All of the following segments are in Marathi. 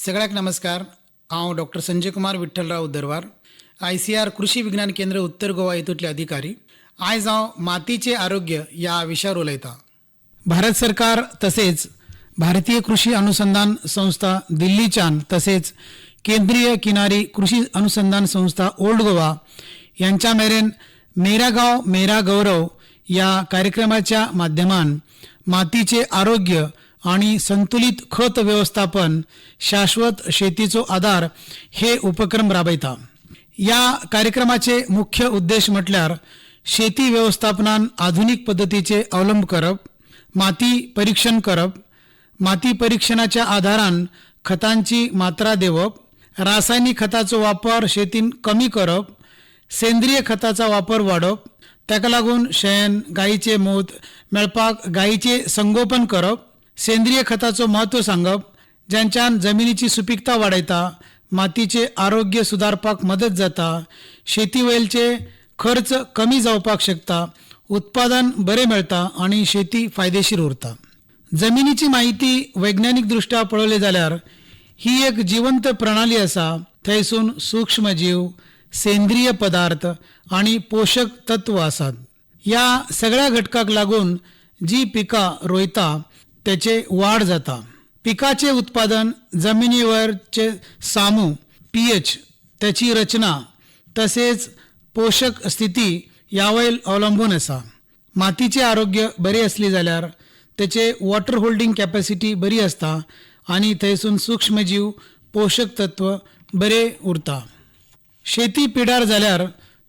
सगळ्याक नमस्कार. हांव डॉक्टर संजय कुमार विठ्ठलराव उद्दरवार, ICR कृषी विज्ञान केंद्र उत्तर गोवा हेतूंतले अधिकारी. आयज हांव मातीचे आरोग्य या विशयावर उलयतां. भारत सरकार तसेच भारतीय कृषी अनुसंधान संस्था दिल्लीच्यान तसेच केंद्रीय किनारी कृषी अनुसंधान संस्था ओल्ड गोवा यांच्या मेरेन मेरा गाव मेरा गौरव या कार्यक्रमाच्या माध्यमान मातीचे आरोग्य आणि संतुलित खत व्यवस्थापन, शाश्वत शेतीचो आधार हे उपक्रम राबयता. या कार्यक्रमाचे मुख्य उद्देश म्हटल्यार शेती व्यवस्थापनान आधुनिक पद्धतीचे अवलंब करप, माती परीक्षण करप, माती परीक्षणाच्या आधारान खतांची मात्रा देवप, रासायनिक खताचो वापर शेतीन कमी करप, सेंद्रिय खताचा वापर वाडप, ताका लागून शेण, गायीचे मूत मेळपाक गायीचे संगोपन करप, सेंद्रिय खताचो महत्व सांगप, ज्यांच्यान जमिनीची सुपीकता वाडयता, मातीचे आरोग्य सुधारपाक मदत जाता, शेती वयलचे खर्च कमी जावपाक शकता, उत्पादन बरें मेळता आणि शेती फायदेशीर उरता. जमिनीची माहिती वैज्ञानिक दृष्ट्या पळयली जाल्यार ही एक जिवंत प्रणाली आसा. थंयसून सूक्ष्मजीव, सेंद्रिय पदार्थ आणि पोषक तत्व आसात. या सगळ्या घटकाक लागून जी पिकां रोयता त्याचे वाढ जाता. पिकाचे उत्पादन, जमिनीवरचे सामू, pH, त्याची रचना तसेच पोषक स्थिती यावयल अवलंबून आसा. मातीचे आरोग्य बरे असले जाल्यार त्याचे वॉटर होल्डिंग कॅपॅसिटी बरी असता आणि थंयसून सूक्ष्मजीव, पोषक तत्व बरे उरता. शेती पिड्यार जाल्यार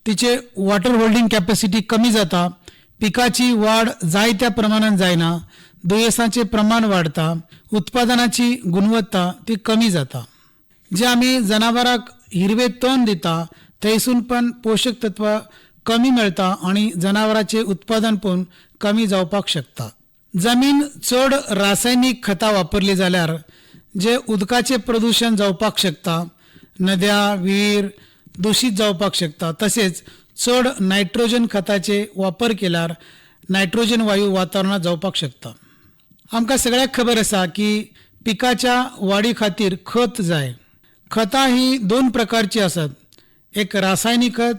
तिचे वॉटर होल्डिंग कॅपॅसिटी कमी जाता, पिकाची वाढ जाय त्या प्रमाणात जायना, दुयेसांचे प्रमाण वाढता, उत्पादनाची गुणवत्ता ती कमी जाता. जे आम्ही जनावरांक हिरवे तण दिता थंयसून पण पोषक तत्व कमी मेळता आणि जनावरांचे उत्पादन पण कमी जावपाक शकता. जमीन चड रासायनिक खतां वापरली जाल्यार जे उदकाचे प्रदूषण जावपाक शकता, नद्या विहीर दूषित जावपाक शकता. तसेच चड नायट्रोजन खताचे वापर केल्यार नायट्रोजन वायू वातावरणात जावपाक शकता. आमकां सगळ्याक खबर आसा की पिकाच्या वाडी खातीर खत जाय. खतां ही दोन प्रकारची आसात, एक रासायनिक खत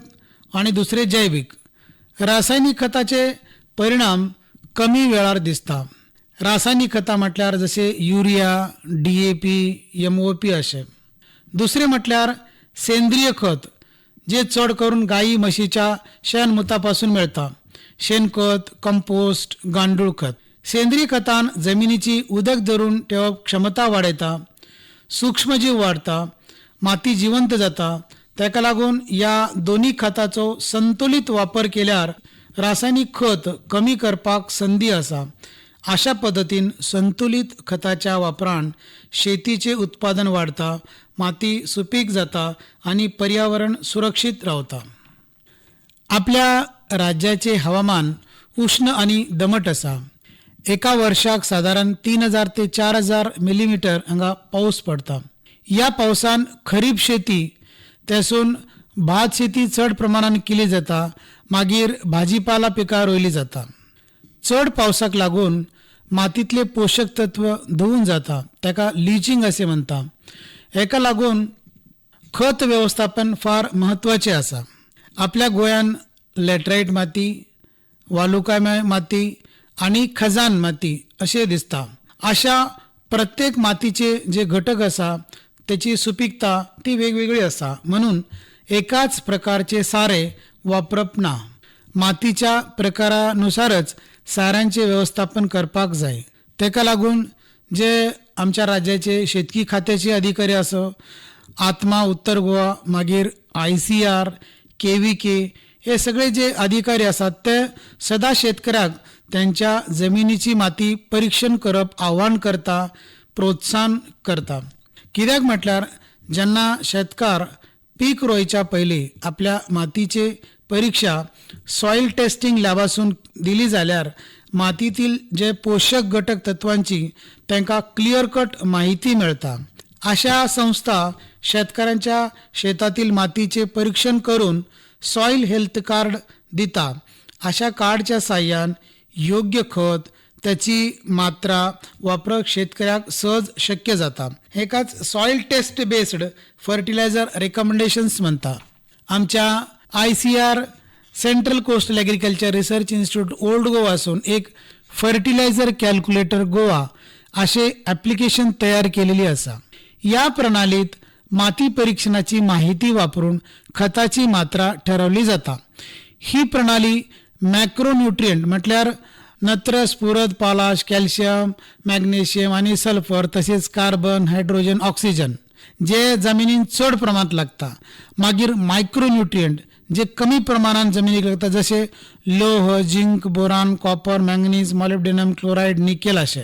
आणि दुसरे जैविक. रासायनिक खताचे परिणाम कमी वेळार दिसता. रासायनिक खतां म्हटल्यार जसे युरिया, DAP, MOP अशे. दुसरे म्हटल्यार सेंद्रिय खत, जे चड करून गायी म्हशीच्या शेणमुतापासून मेळता. शेणखत, कंपोस्ट, गांडूळ खत. सेंद्रिय खतान जमिनीची उदक धरून ठेवप क्षमता वाडयता, सूक्ष्मजीव वाढता, माती जिवंत जाता. ताका लागून या दोन्ही खताचो संतुलित वापर केल्यार रासायनिक खत कमी करपाक संधी आसा. अशा पद्धतीन संतुलित खताच्या वापरान शेतीचे उत्पादन वाढता, माती सुपीक जाता आणि पर्यावरण सुरक्षित रावता. आपल्या राज्याचे हवामान उष्ण आणि दमट आसा. एका वर्षाक साधारण 3000 ते 4000 मिलीमीटर हांगा पाऊस पडटा. या पावसान खरीप शेती त्यासून भात शेती चड प्रमाणात केली जाता. मागीर भाजीपाला पिकां रोयली जाता. चड पावसाक लागून मातीतले पोषक तत्व धुवून जाता, ताका लिचिंग असे म्हणता. हेका लागून खत व्यवस्थापन फार महत्वाचे आसा. आपल्या गोंयान लॅटराईट माती, वालुकामय माती आणि खजान माती असे दिसता. अशा प्रत्येक मातीचे जे घटक आसा त्याची सुपीकता ती वेगवेगळी आसा. म्हणून एकाच प्रकारचे सारे वापरप ना. मातीच्या प्रकारानुसारच साऱ्यांचे व्यवस्थापन करपाक जाय. ताका लागून जे आमच्या राज्याचे शेतकी खात्याचे अधिकारी असो, आत्मा उत्तर गोवा, मागीर ICR, KVK हे सगळे जे अधिकारी असतात ते सदा शेतकऱ्याक त्यांच्या जमिनीची माती परीक्षण करप आव्हान करता, प्रोत्साहन करता. कित्याक म्हटल्यार जेन्ना शेतकार पीक रोयच्या पयलीं आपल्या मातीचे परीक्षा सॉयल टेस्टिंग लॅबासून दिली जाल्यार मातीतील जे पोषक घटक तत्वांची तांकां क्लियर कट माहिती मेळता. अशा संस्था शेतकऱ्यांच्या शेतातील मातीचे परीक्षण करून सॉयल हेल्थ कार्ड दिता. अशा कार्डच्या साह्यान योग्य खत, त्याची मात्रा वापरप शेतकऱ्याक सहज शक्य जाता. हेकाच soil test based fertilizer recommendations म्हणता. आमच्या ICR central coastal agriculture research institute old गोवासून एक फर्टिलायझर कॅल्क्युलेटर गोवा असे ॲप्लिकेशन तयार केलेली असा. या प्रणालीत माती परीक्षणाची माहिती वापरून खताची मात्रा ठरवली जाता. ही प्रणाली मॅक्रोन्युट्रियंट म्हटल्यार नत्र, स्फुरद, पालाश, कॅल्शियम, मॅग्नेशियम आणि सल्फर तसेच कार्बन, हायड्रोजन, ऑक्सिजन जे जमिनीन चड प्रमाणात लागता, मागीर मायक्रोन्युट्रियंट जे कमी प्रमाणात जमिनीक लागता जसे लोह, zinc, boron, copper, manganese, molybdenum, chloride, nickel असे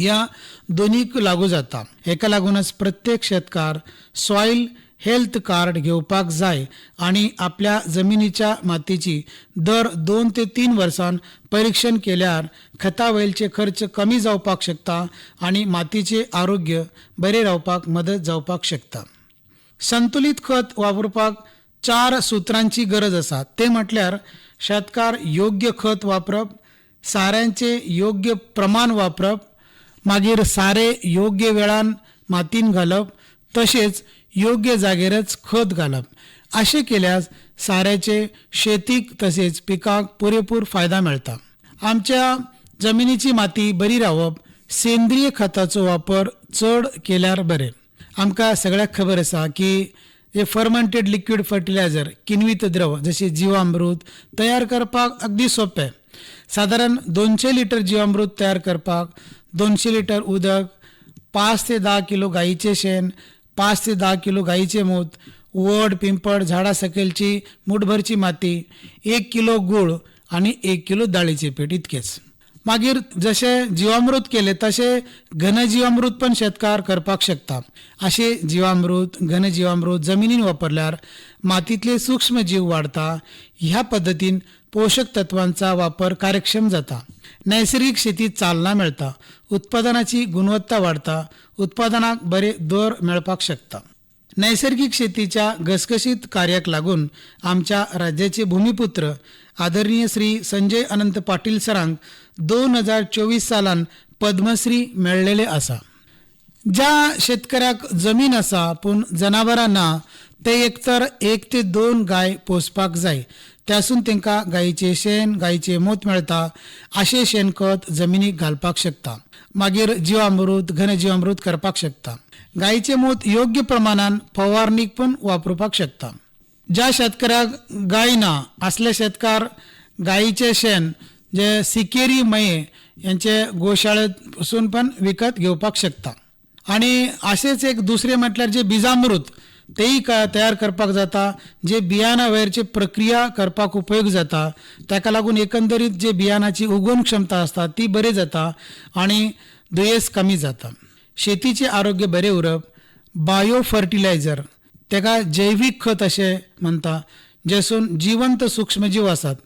या दोन्हीक लागू जाता. हेका लागूनच प्रत्येक शेतकार सॉइल हेल्थ कार्ड घेवपाक जाय आणि आपल्या जमिनीच्या मातीची दर 2 ते 3 वर्सां परीक्षण केल्यार खता वयलचे खर्च कमी जावपाक शकता आणि मातीचे आरोग्य बरे रावपाक मदत जावपाक शकता. संतुलित खत वापरपाक 4 सूत्रांची गरज असा. ते म्हटल्यार शेतकार योग्य खत वापरप, साऱ्यांचे योग्य प्रमाण वापरप, मागीर सारे योग्य वेळान मातीन घालप, तसेच योग्य जागेरच खत घालप. असे केल्यास साऱ्याचे शेतीक तसेच पिकाक पुरेपूर फायदा मेळता. आमच्या जमिनीची माती बरी रावप सेंद्रिय खताचो वापर चड केल्यार बरे. आमकां सगळ्याक खबर आसा की हे फर्मंटेड लिक्विड फर्टिलायझर किण्वित द्रव जसे जीवामृत तयार करपाक अगदी सोपे. साधारण 200 लिटर जीवामृत तयार करपाक 200 लिटर उदक, 5 ते 10 किलो गाईचे शेण, 5 ते 10 किलो गाईचे मूत, वड, पिंपळ, झाडा सकयलची मुठभरची माती, 1 किलो गूळ आणि 1 किलो दाळीचे पीठ इतकेच. मागीर जसे जीवामृत केले तसे घनजीवामृत पण शेतकार करपाक शकता. असे जीवामृत, घनजीवामृत जमिनीन वापरल्यार मातीतले सूक्ष्म जीव वाढता. ह्या पद्धतीन पोषक तत्वांचा वापर कार्यक्षम जाता. नैसर्गिक शेतीत चालना मेळता, उत्पादनाची गुणवत्ता वाढता, उत्पादनाक बरे दर मेळपाक शकता. नैसर्गिक शेतीच्या घसघशीत कार्याक लागून आमच्या राज्याचे भूमिपुत्र आदरणीय श्री संजय अनंत पाटील सरांक 2024 सालान पद्मश्री मेळलेले आसा. ज्या शेतकऱ्याक जमीन आसा पूण जनावरां ना ते एकतर 1 ते 2 गाय पोसपाक जाय. त्यासून तांकां गायीचे शेण, गायीचे मूत मेळता. असे शेणखत जमिनीक घालपाक शकता. मागीर जीवामृत, घनजीवामृत करपाक शकता. गायीचे मूत योग्य प्रमाणात फवारणीक पण वापरपाक शकता. ज्या शेतकऱ्याक गाय ना असले शेतकार गायीचे शेण जे सिकेरी मये यांचे गोशाळेपासून पण विकत घेवपाक शकता. आणि असेच एक दुसरे म्हटल्यार जे बीजामृत तेही तयार करपाक जाता, जे बियाणा वयरची प्रक्रिया करपाक उपयोग जाता. ताका लागून एकंदरीत जे बियाणाची उगवण क्षमता असता ती बरी जाता आणि दुयेस कमी जाता. शेतीचे आरोग्य बरे उरप. बायो फर्टिलायझर तेका जैविक खत असे म्हणता, जेसून जिवंत सूक्ष्मजीव असतात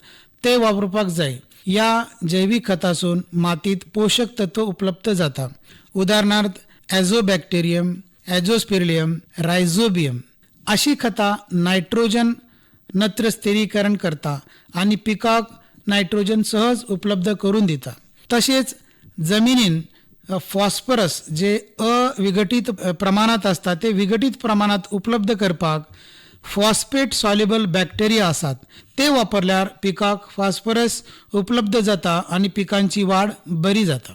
ते वापरपाक जाय. या जैविक खतासून मातीत पोषक तत्व उपलब्ध जाता. उदाहरणार्थ ॲझोबॅक्टेरियम, ॲझोस्पिरिलियम, रायझोबियम अशी खता नायट्रोजन नत्र स्थिरीकरण करता आणि पिकाक नायट्रोजन सहज उपलब्ध करून दिता. तसेच जमिनीन फॉस्फरस जे अविघटित प्रमाणात असतात ते विघटित प्रमाणात उपलब्ध करपाक फॉस्फेट सॉल्युबल बॅक्टेरिया असतात ते वापरल्यार पिकाक फॉस्फरस उपलब्ध जाता आणि पिकांची वाढ बरी जाता.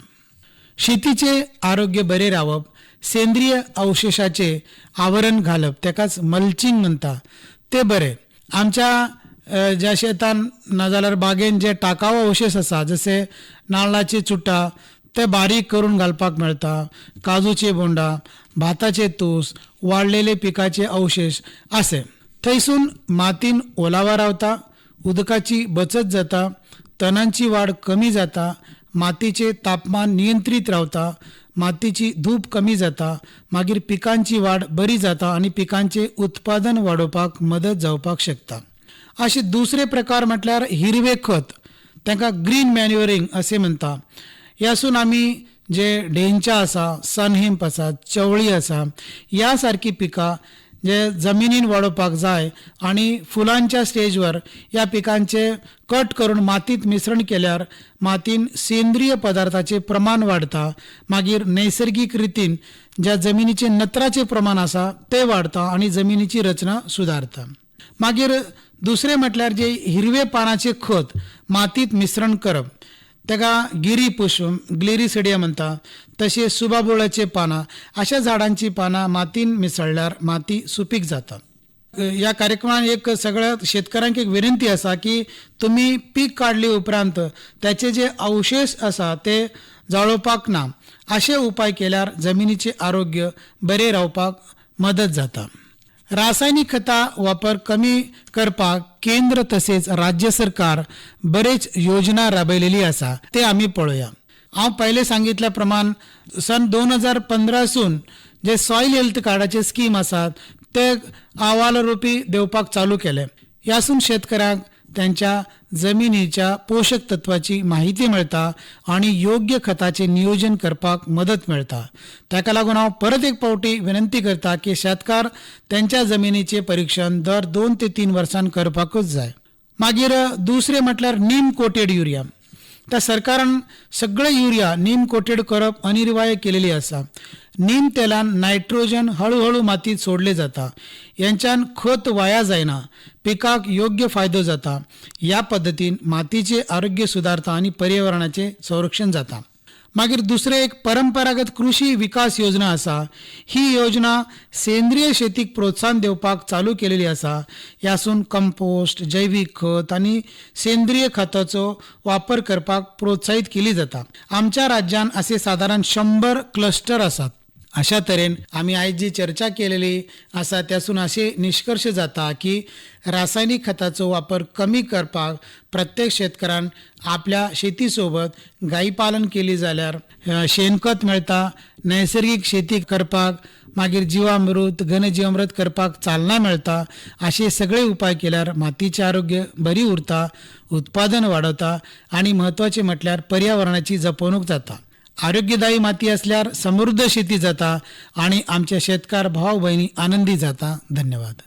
शेतीचे आरोग्य बरे रावप. सेंद्रिय अवशेषाचे आवरण घालप तेकाच मल्चिंग म्हणता ते बरे. आमच्या ज्या शेतान नाजाल्यार बागेन जे टाकाव अवशेष आसा जसे नाल्लाची चुट्टा ते बारीक करून घालपाक मेळता. काजूचे बोंडा, भाताचे तूस, वाळलेले पिकाचे अवशेष असे थंयसून मातीन ओलावा रावता, उदकाची बचत जाता, तणांची वाढ कमी जाता, मातीचे तापमान नियंत्रित रावता, मातीची धूप कमी जाता, मागीर पिकांची वाढ बरी जाता आणि पिकांचे उत्पादन वाडोवपाक मदत जावपाक शकता. असे दुसरे प्रकार म्हटल्यार हिरवे खत ताका ग्रीन मॅन्युअरिंग असे म्हणता. यासून आमी जे ढेंचा आसा, सनहेंप आसा, चवळी आसा या सारकी पिकां जे जमिनीन वाडोवपाक जाय आणि फुलांच्या स्टेजवर या पिकांचे कट करून मातीत मिश्रण केल्यार मातीन सेंद्रिय पदार्थाचे प्रमाण वाढता, मागीर नैसर्गिक रितीन ज्या जमिनीचे नत्राचे प्रमाण आसा ते वाढता आणि जमिनीची रचना सुधारता. मागीर दुसरे म्हटल्यार जे हिरवे पानाचे खत मातीत मिश्रण करप, तेका गिरी पुष्प ग्लिरिसिडिया म्हणता. तसे सुबाबुळाचे पानां, अशा झाडांची पानां मातीन मिसळल्यार माती सुपीक जाता. या कार्यक्रमात एक सगळ्या शेतकऱ्यांक एक विनंती असा की तुम्ही पीक काढले उपरांत त्याचे जे अवशेष असा ते जाळोवपाक ना. असे उपाय केल्यार जमिनीचे आरोग्य बरे रावपाक मदत जाता. रासायनिक खता वापर कमी करपाक केंद्र तसेच राज्य सरकार बरेच योजना राबयलेली असा, ते आम्ही पळोवया. हांव पहिले सांगितल्या प्रमाण सन 2015 सून जे सॉयल हेल्थ कार्डाचे स्कीम आसात ते अहवाल रुपी देवपाक चालू केले. यासून शेतकऱ्यांक त्यांच्या जमिनीच्या पोषक तत्वाची माहिती मिळता आणि योग्य खताचे नियोजन करपाक मदत मिळता. ताका लागून हांव परत एक पावटी विनंती करता की शेतकार त्यांच्या जमिनीचे परीक्षण दर 2 ते 3 वर्सांनी करपाकच जाय. मागीर दुसरे म्हटल्यार नीम कोटेड युरिया. त्या सरकारान सगळे युरिया नीम कोटेड करप अनिवार्य केलेली आसा. नीम तेलान नायट्रोजन हळूहळू मातीत सोडले जाता. यांच्यान खत वाया जायना, पिकाक योग्य फायदो जाता. या पद्धतीन मातीचे आरोग्य सुधारता आणि पर्यावरणाचे संरक्षण जाता. मागीर दुसरे एक परंपरागत कृषी विकास योजना आसा. ही योजना सेंद्रिय शेतीक प्रोत्साहन देवपाक चालू केलेली आसा. यासून कंपोस्ट, जैविक खत आणि सेंद्रिय खताचो वापर करपाक प्रोत्साहित केली जाता. आमच्या राज्यात असे साधारण 100 क्लस्टर आसात. अशा तरेन आम्ही आज जी चर्चा केलेली आसा त्यासून असे निष्कर्ष जाता की रासायनिक खताचो वापर कमी करपाक प्रत्येक शेतकऱ्यान आपल्या शेतीसोबत गाई पालन केली जाल्यार शेणखत मेळता. नैसर्गिक शेती करपाक मागीर जीवामृत घनजीवामृत करपाक चालना मेळता. असे सगळे उपाय केल्यार मातीचे आरोग्य बरी उरता, उत्पादन वाडता आणि महत्वाचे म्हटल्यार पर्यावरणाची जपणूक जाता. आरोग्यदायी माती असल्यार समृद्ध शेती जाता आणि आमचे शेतकार भाव बहिणी आनंदी जाता. धन्यवाद.